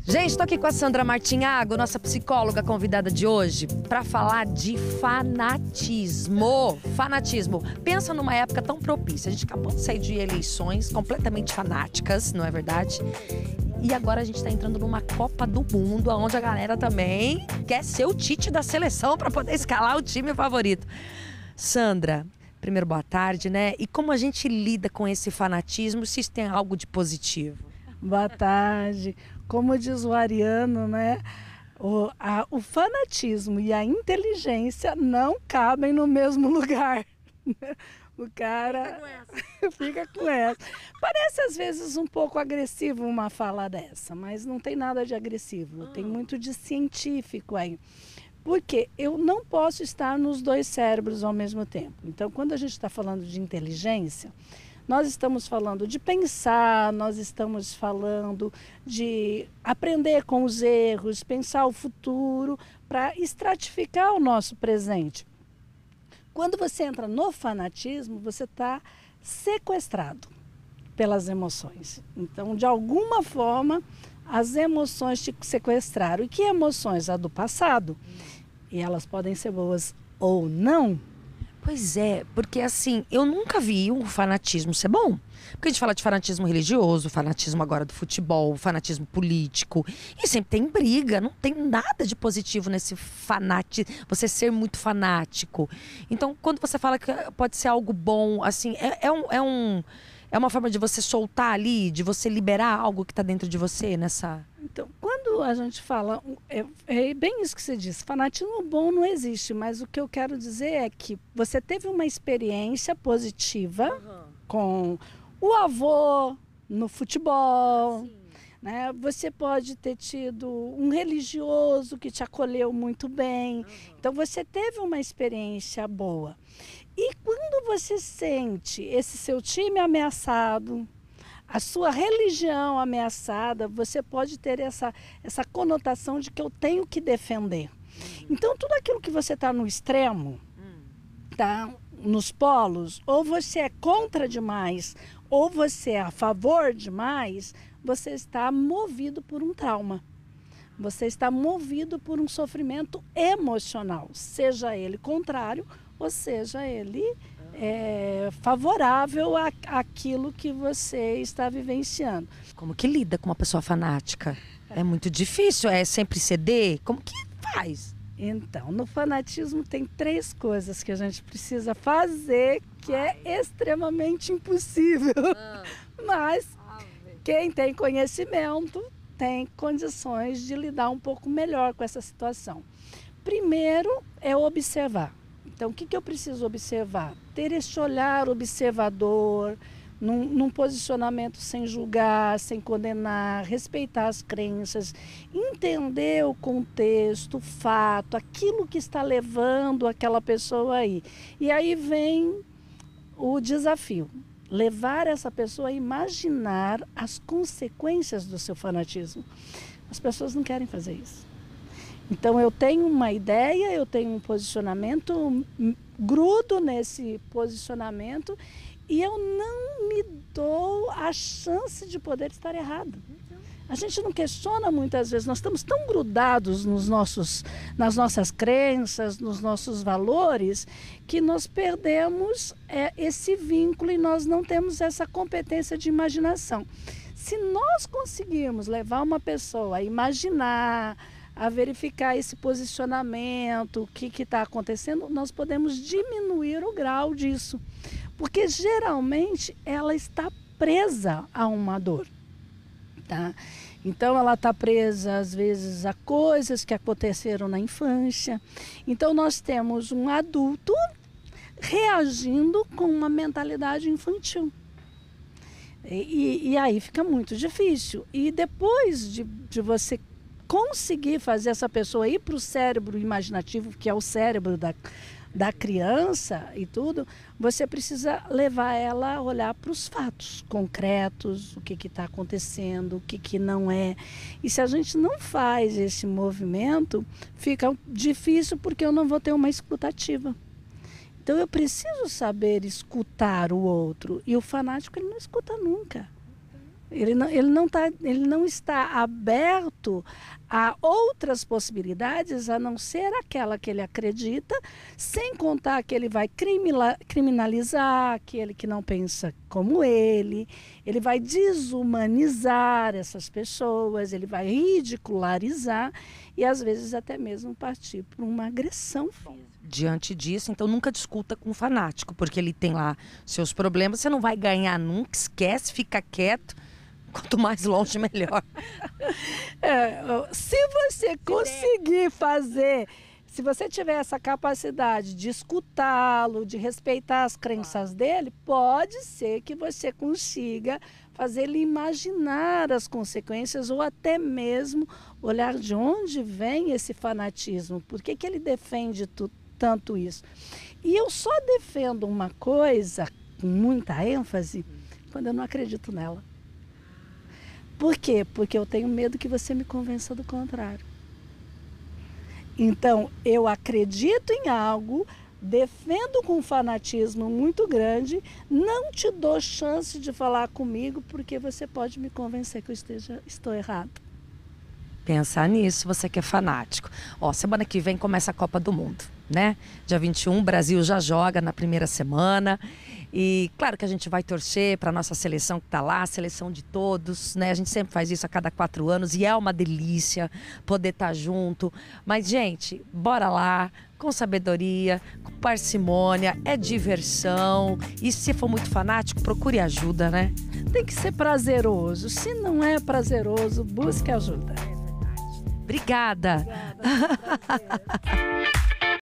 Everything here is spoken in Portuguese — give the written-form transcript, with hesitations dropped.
Gente, estou aqui com a Sandra Martinhago, nossa psicóloga convidada de hoje, para falar de fanatismo. Fanatismo. Pensa numa época tão propícia. A gente acabou de sair de eleições completamente fanáticas, não é verdade? E agora a gente está entrando numa Copa do Mundo, onde a galera também quer ser o Tite da seleção para poder escalar o time favorito. Sandra, primeiro, boa tarde, né? E como a gente lida com esse fanatismo, se isso tem algo de positivo? Boa tarde. Como diz o Ariano, né? O fanatismo e a inteligência não cabem no mesmo lugar. O cara fica com essa. Parece às vezes um pouco agressivo uma fala dessa, mas não tem nada de agressivo. Tem muito de científico aí. Porque eu não posso estar nos dois cérebros ao mesmo tempo. Então, quando a gente está falando de inteligência, nós estamos falando de pensar, nós estamos falando de aprender com os erros, pensar o futuro para estratificar o nosso presente. Quando você entra no fanatismo, você está sequestrado pelas emoções. Então, de alguma forma, as emoções te sequestraram. E que emoções? A do passado. E elas podem ser boas ou não. Pois é, porque assim, eu nunca vi um fanatismo ser bom. Porque a gente fala de fanatismo religioso, fanatismo agora do futebol, fanatismo político. E sempre tem briga, não tem nada de positivo nesse fanatismo, você ser muito fanático. Então, quando você fala que pode ser algo bom, assim, é uma forma de você soltar ali, de você liberar algo que está dentro de você nessa... Então, quando a gente fala, é bem isso que você disse, fanatismo bom não existe, mas o que eu quero dizer é que você teve uma experiência positiva com o avô no futebol, né? Você pode ter tido um religioso que te acolheu muito bem, então você teve uma experiência boa. E quando você sente esse seu time ameaçado, a sua religião ameaçada, você pode ter essa conotação de que eu tenho que defender. Então, tudo aquilo que você está no extremo, tá nos polos, ou você é contra demais, ou você é a favor demais, você está movido por um trauma. Você está movido por um sofrimento emocional, seja ele contrário, ou seja ele favorável àquilo que você está vivenciando. Como que lida com uma pessoa fanática? É muito difícil, é sempre ceder? Como que faz? Então, no fanatismo tem 3 coisas que a gente precisa fazer que é extremamente impossível. Mas quem tem conhecimento tem condições de lidar um pouco melhor com essa situação. Primeiro é observar. Então, o que eu preciso observar? Ter esse olhar observador, num posicionamento sem julgar, sem condenar, respeitar as crenças, entender o contexto, o fato, aquilo que está levando aquela pessoa aí. E aí vem o desafio, levar essa pessoa a imaginar as consequências do seu fanatismo. As pessoas não querem fazer isso. Então eu tenho uma ideia, eu tenho um posicionamento, grudo nesse posicionamento e eu não me dou a chance de poder estar errado. A gente não questiona muitas vezes, nós estamos tão grudados nas nossas crenças, nos nossos valores, que nós perdemos esse vínculo e nós não temos essa competência de imaginação. Se nós conseguirmos levar uma pessoa a imaginar, a verificar esse posicionamento, o que está acontecendo, nós podemos diminuir o grau disso. Porque geralmente ela está presa a uma dor. Tá? Então ela está presa às vezes a coisas que aconteceram na infância. Então nós temos um adulto reagindo com uma mentalidade infantil. E aí fica muito difícil. E depois de você conseguir fazer essa pessoa ir para o cérebro imaginativo, que é o cérebro da criança e tudo, você precisa levar ela a olhar para os fatos concretos, o que está acontecendo, o que não é. E se a gente não faz esse movimento, fica difícil porque eu não vou ter uma escutativa. Então eu preciso saber escutar o outro. E o fanático ele não escuta nunca. Ele não está aberto a outras possibilidades a não ser aquela que ele acredita, sem contar que ele vai criminalizar aquele que não pensa como ele vai desumanizar essas pessoas, ele vai ridicularizar e às vezes até mesmo partir para uma agressão física. Diante disso, então nunca discuta com um fanático, porque ele tem lá seus problemas, você não vai ganhar nunca, esquece, fica quieto. Quanto mais longe, melhor. Se você conseguir fazer, se você tiver essa capacidade de escutá-lo, de respeitar as crenças dele, pode ser que você consiga fazer ele imaginar as consequências ou até mesmo olhar de onde vem esse fanatismo. Por que ele defende tanto isso? E eu só defendo uma coisa com muita ênfase quando eu não acredito nela. Por quê? Porque eu tenho medo que você me convença do contrário. Então, eu acredito em algo, defendo com um fanatismo muito grande, não te dou chance de falar comigo porque você pode me convencer que eu estou errado. Pensar nisso, você que é fanático. Ó, semana que vem começa a Copa do Mundo, né? Dia 21, o Brasil já joga na primeira semana. E claro que a gente vai torcer para a nossa seleção que está lá, a seleção de todos, né? A gente sempre faz isso a cada 4 anos e é uma delícia poder estar junto. Mas, gente, bora lá, com sabedoria, com parcimônia, é diversão. E se for muito fanático, procure ajuda, né? Tem que ser prazeroso. Se não é prazeroso, busque ajuda. Obrigada. Obrigada.